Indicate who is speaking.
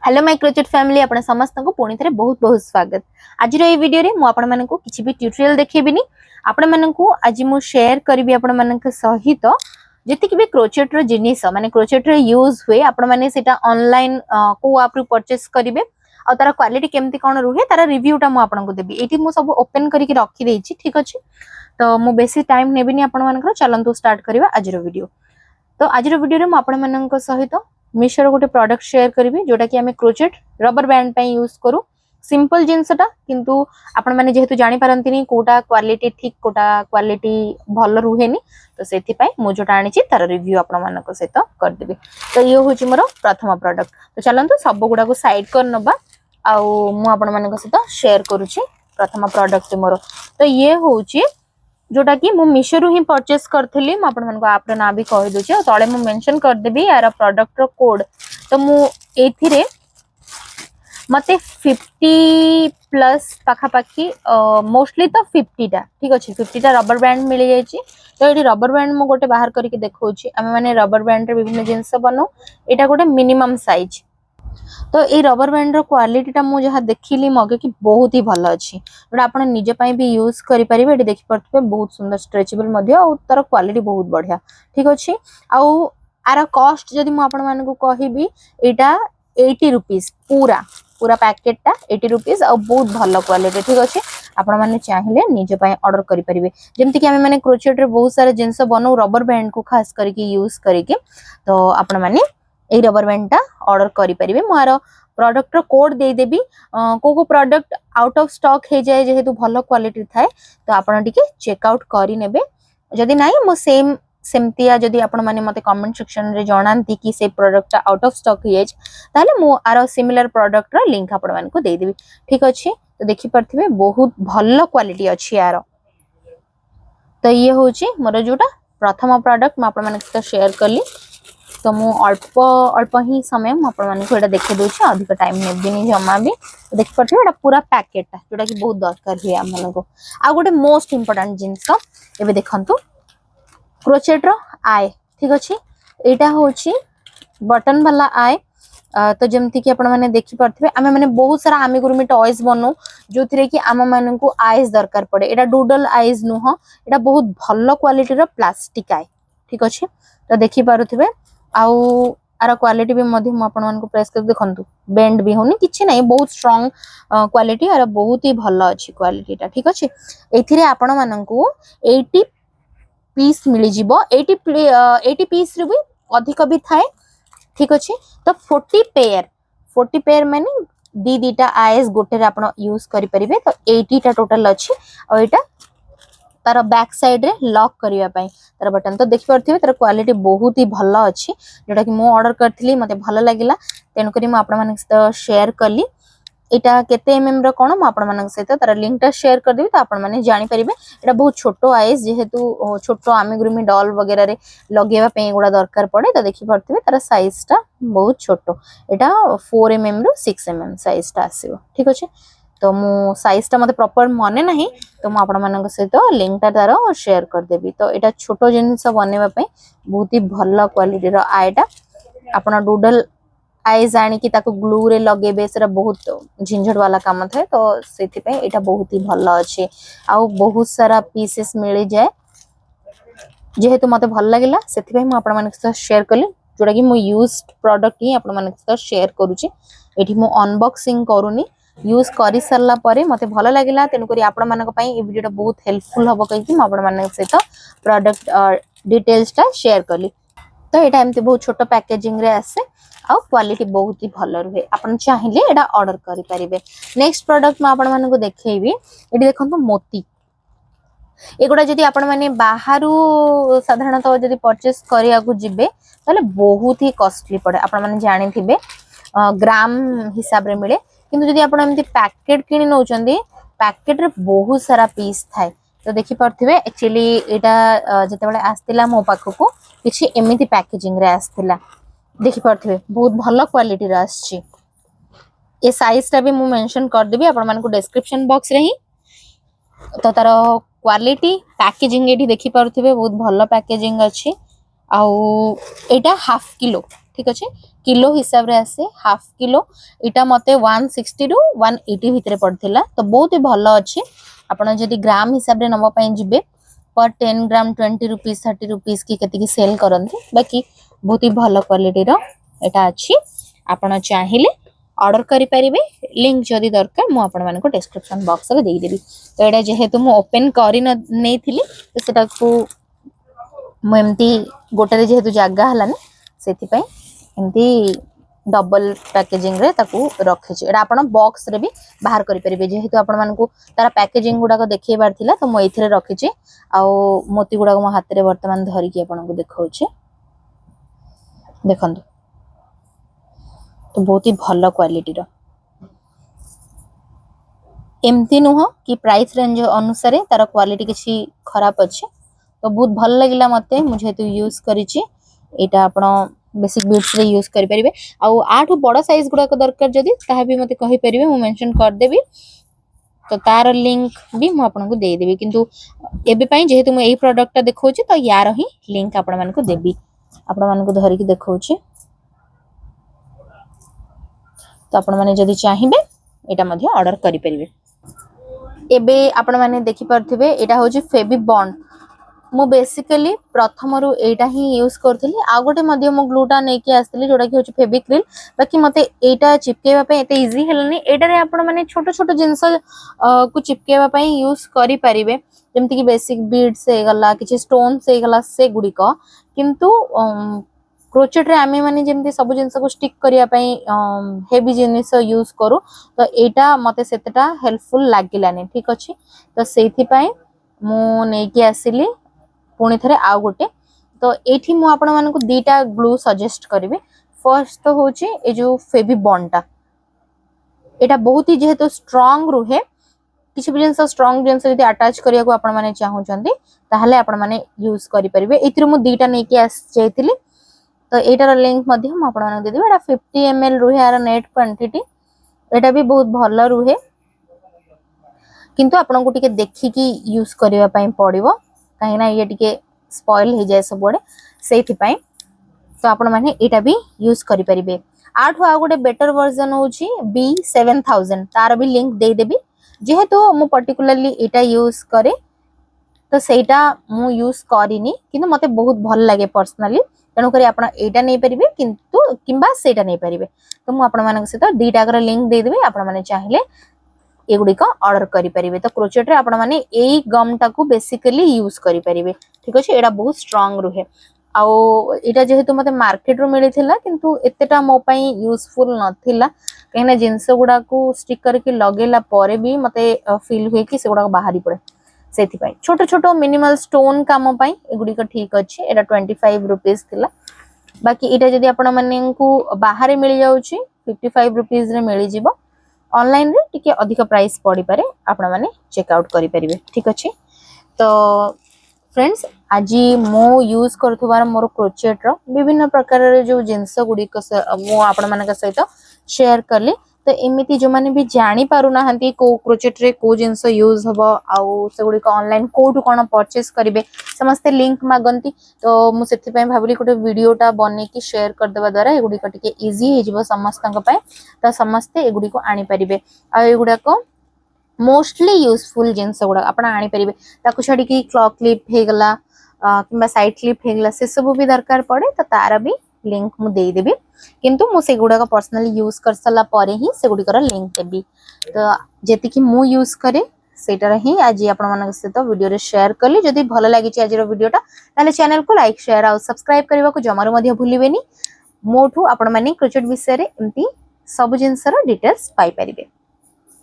Speaker 1: Hello my crochet family आपण समस्त को पुणी थे बहुत बहुत स्वागत। आज ये वीडियो रे मु आपण मानकु किछि भी ट्यूटोरियल देखेबिनी। आपण मानकु आज मु शेयर करबी आपण मानक सहित जति भी क्रोचेट रो जिनिस माने क्रोचेट रो यूज हुए आपण माने सेटा ऑनलाइन को आप रू परचेस करिवे आ तार क्वालिटी केमती कोन रुहे तार रिव्यूटा मु आपण को देबी। एठी मु सब ओपन करिक रखी देछि ठीक अछि। तो मु बेसी टाइम नेबिनी आपण मानकर चलंतु स्टार्ट करिवा आज रो वीडियो। तो आज रो वीडियो रे मु आपण मानक सहित मीशो गोटे प्रोडक्ट शेयर करी जोटा कि आम क्रोचेट रबर बैंड पे यूज करू। सिंपल जिनसटा किंतु आपण माने जेहेतु जानि पारंतिनी कोटा क्वालिटी ठीक कोटा क्वालिटी भल रुहेनी तो सेथि पई मु जोटा आनी छि तार रिव्यू आपण मानको सहित कर देबी। तो ये होची मोर प्रथम प्रोडक्ट। तो चलंतु सब गुडा को साइड कर नबा आ मु आपण मानको सहित शेयर करू छि प्रथम प्रोडक्ट मोर। तो ये होची जोटा कि मु मीशो रु ही परचेस करथली। म आपण मानको आप ना भी कहि दोछि आ तळे मु मेंशन कर देबी यार प्रोडक्ट रो कोड। तो मु एथिरे मते 50 प्लस पाखा पाखी मोस्टली तो 50 टा ठीक अछि 50 टा रबर बैंड मिल जाय छि। तो एडी रबर बैंड मु गोटे बाहर करके देखौछि। हम माने रबर बैंड रे विभिन्न जिंस बनो एटा गोटे मिनिमम साइज। तो ये रबर बैंड रो क्वालिटी टा मु जहा देखिली मगे कि बहुत ही भलो अछि जोटा आपण निजे पई भी यूज करि परिबे। एडी देखि परथबे बहुत सुंदर स्ट्रेचेबल मध्ये आ तार क्वालिटी बहुत बढ़िया ठीक अछि। आ आर कॉस्ट जदी मु आपण मानको कहिबी एटा 80 रुपीस पूरा पूरा पैकेट टा 80 रुपीस आ बहुत भलो क्वालिटी ठीक अछि। आपण माने चाहिले निजे पई ऑर्डर करि परिबे। जेमति कि हम माने क्रोचेट रे बहुत सारे जिंस बनो रबर बैंड को खास करके यूज करके। तो आपण माने ए रबर बैंड टा ऑर्डर करि परिबे। मारो प्रोडक्ट रो कोड दे देबी। को प्रोडक्ट आउट ऑफ स्टॉक हे जाय जेहेतु भलो क्वालिटी थाए तो आपण टिके चेक आउट करि नेबे। जदी नाही मो सेमतिया जदी आपण माने मते कमेंट सेक्शन रे जणांती कि से प्रोडक्ट आउट ऑफ स्टॉक हे ताले मो आरो सिमिलर प्रोडक्ट रो लिंक आपण मानको दे देबी ठीक अछि। तो देखि परथिबे बहुत भलो क्वालिटी अछि यार। तो ये होची मोर जोटा प्रथम प्रोडक्ट म आपण मानको शेयर करली। तो मु अल्प ही समय मु आपण मानको एटा देखि दोछि अधिक टाइम नेबिनी जमा भी देखि परथिबे एटा पूरा पैकेट जोटा कि बहुत दरकार हुए हम मानको। आ गोटे मोस्ट इंपोर्टेंट जिंस एबे देखंतु क्रोचेट रो आय ठीक अछि। एटा होछि बटन वाला आय। तो जेमति कि आपण माने देखि परथिबे आमे माने बहुत सारा आमीगुरुमी टॉयज बनो जोथिरे कि आम माननको आईज दरकार पड़े। एटा डूडल आईज नुह एटा बहुत भलो क्वालिटी रो प्लास्टिक आय ठीक अछि। तो देखि पारुथिबे आउ आर क्वालिटी भी मधे म आपण मानको प्रेस कर देखंतु बेंड भी होनी किछि नै बहुत स्ट्रांग क्वालिटी आर बहुत ही भलो अछि क्वालिटी ता ठीक अछि। एथिरे आपण माननको 80 पीस मिली जिवो 80 पीस रे भी अधिक भी थाए ठीक अछि। तो 40 पेयर माने दीटा आईज गोटे रे आपण यूज करि परिबे। तो 80 टा टोटल अछि और एटा तार बैक साइड रे लॉक करिया पई तार बटन। तो देखि परथिबे तार क्वालिटी बहुत ही भलो अछि जोटा कि मु ऑर्डर करथली मते भलो लागिला तेन करी मु आपण मानक सहित शेयर करली। एटा केते एमएम रो कोन मु आपण मानक सहित तार लिंक टा शेयर कर देबी। तो आपण माने जानि परिबे एटा बहुत छोटो आइज जेहेतु छोटो आमीगुरुमी डॉल वगैरह रे लगेबा पे गुडा दरकार पड़े। तो देखि परथिबे तार साइज टा बहुत छोटो एटा 4 एमएम रो 6 एमएम साइज टा आसीबो ठीक अछि। तो मु साइज टा मते प्रॉपर माने नाही तो मु आपण मानक सहित लिंक टा तार शेयर कर देबी। तो एटा छोटो जिनिस बनेबा पे बहुत ही भलो क्वालिटी रो आयटा आपण डूडल आईज आनी कि ताको ग्लू रे लगेबे सेरा बहुत झंझट वाला काम थाए। तो सेति पे एटा बहुत ही भलो अछि आ बहुत सारा पीसेस मिल जाए जेहेतु मते भल लागिला सेति पे मु आपण मानक सहित शेयर करली जोटा कि मु यूज्ड प्रोडक्ट ही आपण मानक सहित शेयर करूची। एठी मु अनबॉक्सिंग करूनी यूज करि सरला परे मते भलो लागिला तेनु करी आपण मानक पई ए वीडियो टा बहुत हेल्पफुल हबो कहि कि मु आपण मानक सहित प्रोडक्ट डिटेल्स टा शेयर करली। तो एटा एमते बहुत छोटो पैकेजिंग रे आसे आ क्वालिटी बहुत ही भलो रहे। आपण चाहिले एटा ऑर्डर करि परिबे। नेक्स्ट प्रोडक्ट म आपण मानक देखैबी एटी देखंतु मोती। एगुडा जदि आपण माने बाहारू साधारणतः जदि परचेस करिया को जिबे ताले बहुत ही कॉस्टली पड़े। आपण माने जानि थिबे ग्राम हिसाब रे मिले किंतु जदि आपण एमति पैकेट किनि नउचंदी पैकेट रे बहुत सारा पीस थाए। तो देखि परथिबे एक्चुअली एटा जते बेले आस्तिला मो पाखको किछि एमिति पैकेजिंग रे आस्तिला देखि परथिबे बहुत भलो क्वालिटी रे आछि। ए साइज टा भी मु मेंशन कर देबी आपण मानको डिस्क्रिप्शन बॉक्स रे ही। तो तार क्वालिटी पैकेजिंग एठी देखि परथिबे बहुत भलो पैकेजिंग अछि। आउ एटा हाफ किलो ठीक अच्छे किलो हिसाब रे आसे हाफ किलो इटा मते 160 रु 180 भितरे पड़थिला तो बहुत ही भलो अच्छे आपण जदी ग्राम हिसाब रे नबा पई जिबे पर 10 ग्राम 20 रुपीस 30 रुपीस की केते की सेल करंती बाकी बहुत ही भलो क्वालिटी रो एटा अछि आपण चाहिले ऑर्डर करि परिबे लिंक जदी दरकार मु आपण मानको डिस्क्रिप्शन बॉक्स रे देई देबी तो एटा जेहेतु मु ओपन करि न नेथिली तो सेटा को मु एमती गोटे जेहेतु जगह हलानी सेति पई एमती डबल पैकेजिंग रे ताकू रखे छी एटा आपण बॉक्स रे भी बाहर करि परिबे जेहेतु आपण मानको तारा पैकेजिंग गुडा को देखैबार थिला तो मु एथिरे रखे छी आ मोती गुडा को मो हाथ रे वर्तमान धरि की आपण को देखौ छी देखंतु तो बहुत ही भलो क्वालिटी रो एमती नुह कि प्राइस रेंज अनुसार तार क्वालिटी किसी खराब अच्छे तो बहुत भल लगिला मते मुझे तो यूज करिछि एटा आपण बेसिक बीट्स रे यूज करि परिबे आ आठो बड़ साइज गुडा को दरकार जदी ताहा भी मते कहि परिबे मु मेंशन कर देबी तो तार लिंक भी मु आपन को दे देबी किंतु एबे पई जेहेतु मु एई प्रोडक्ट ता देखौछि तो यार ही लिंक आपण मन को देबी आपण मन को धरि की देखौछि तो आपण माने जदी चाहिबे एटा मध्ये ऑर्डर करि परिबे एबे आपण माने देखि परथिबे एटा होछि फेबी बॉन्ड मु बेसिकली प्रथम रु एटा ही यूज करथली आ गोटे मध्ये मु ग्लूटा नै के आस्तली जोडा कि होछि फेविक्रिल बाकी मते एटा चिपकेबा पे एते इजी हेलनी एटा रे आपण माने छोटो छोटो जिंस को चिपकेबा पे यूज करि परिबे जेमति कि बेसिक बीड्स हे गला किछि स्टोन्स हे गला से गुडी को किंतु क्रोचेट रे आमे माने जेमति सब जिंस को स्टिक करिया पे हेवी जिनिस यूज करू तो एटा मते सेतेटा हेल्पफुल लागिलानी ठीक अछि तो सेथि पई मु नै के आसिली पुणी थरे आउ गोटे तो एठी मु आपण मानन को दीटा ग्लू सजेस्ट करबी फर्स्ट तो होची ए जो फेबी बॉन्ड ता एटा बहुत ही जेहेतु स्ट्रांग रुहे किछि भी जिंस स्ट्रांग जिंस यदि अटैच करिया को आपण माने चाहू चंदी ताहले आपण माने यूज करि परिबे एथिर मु दीटा नै के आस जेतिली तो एटार लिंक मध्ये हम आपण माने दे देबे एटा 50 ml रुहे आर नेट क्वांटिटी एटा भी बहुत भलो रुहे किंतु आपण को टिके देखि की यूज करिवा पई पड़िबो काहे ना ये टिके स्पॉइल हो जाए सब बडे सेथि पई तो आपण माने एटा भी यूज करि परिबे आठो आ गोटे बेटर वर्जन होची B7000 तार भी लिंक दे देबी जेहेतु मु पर्टिकुलरली एटा यूज करे तो सेटा मु यूज करिनी किंतु मते बहुत भल लागे पर्सनली तनो करी आपण एटा नै परिबे किंतु किंबा सेटा नै परिबे तो मु आपण मानक से तो दीटा कर लिंक दे देबे आपण माने चाहिले एगुडी को ऑर्डर करि परिबे तो क्रोचेट रे आपण माने एई गम टाकू बेसिकली यूज करि परिबे ठीक अछि एडा बहुत स्ट्रांग रुहे आ एटा जेहेतु मते मार्केट रो मिलिथिला किंतु एतेटा मो पई यूजफुल नथिला कहिना जिंस गुडा को स्टिक करके लगेला परे भी मते फील हुए कि से गुडा बाहरी पड़े सेथि पई छोटो छोटो मिनिमल स्टोन काम पई एगुडी को ठीक अछि एडा 25 रुपीस थिला बाकी एटा जदी आपण माने को बाहर मिल जाउची 55 रुपीस रे मिली जिवो ऑनलाइन रे टिके अधिक प्राइस पड़ी पारे आपण माने चेकआउट करि परिबे ठीक अछि तो फ्रेंड्स आज मो यूज करथुबार मोर क्रोचेट रो विभिन्न प्रकार रे जो जिंस गुडी को मो आपण मानक सहित शेयर करली तो एमिति जो माने भी जानि पारु नाहंती को क्रोचेट रे को जिंस यूज हबो आउ से गुडी को ऑनलाइन कोठु कोन परचेस करिवे समस्त लिंक मागंती तो मु सेति पय भाबली कोटे वीडियोटा बने की शेयर कर देबा द्वारा ए गुडी को टिके इजी हे जिवो समस्तक पय त समस्त ए गुडी को आनि परिबे आ ए गुडा को मोस्टली यूजफुल जिंस गुडा आपण आनि परिबे ताकू छडी की क्लॉक क्लिप हे गला किबा साइड क्लिप हे गला से सब भी दरकार पड़े त तारा भी लिंक मु दे देबी किंतु मु से गुडा को पर्सनली यूज कर सला परे ही से गुडी कर लिंक देबी तो जेति की मु यूज करे सेटर ही आज आपण मानक से तो वीडियो रे शेयर करली जदी भलो लागि छि आज रो वीडियोटा ताले चैनल को लाइक शेयर और सब्सक्राइब करबा को जमारो मध्ये भूलिबेनी मोठू आपण माने क्रोचेट विषय रे एम्ति सब जिंस रो डिटेल्स पाई परिबे।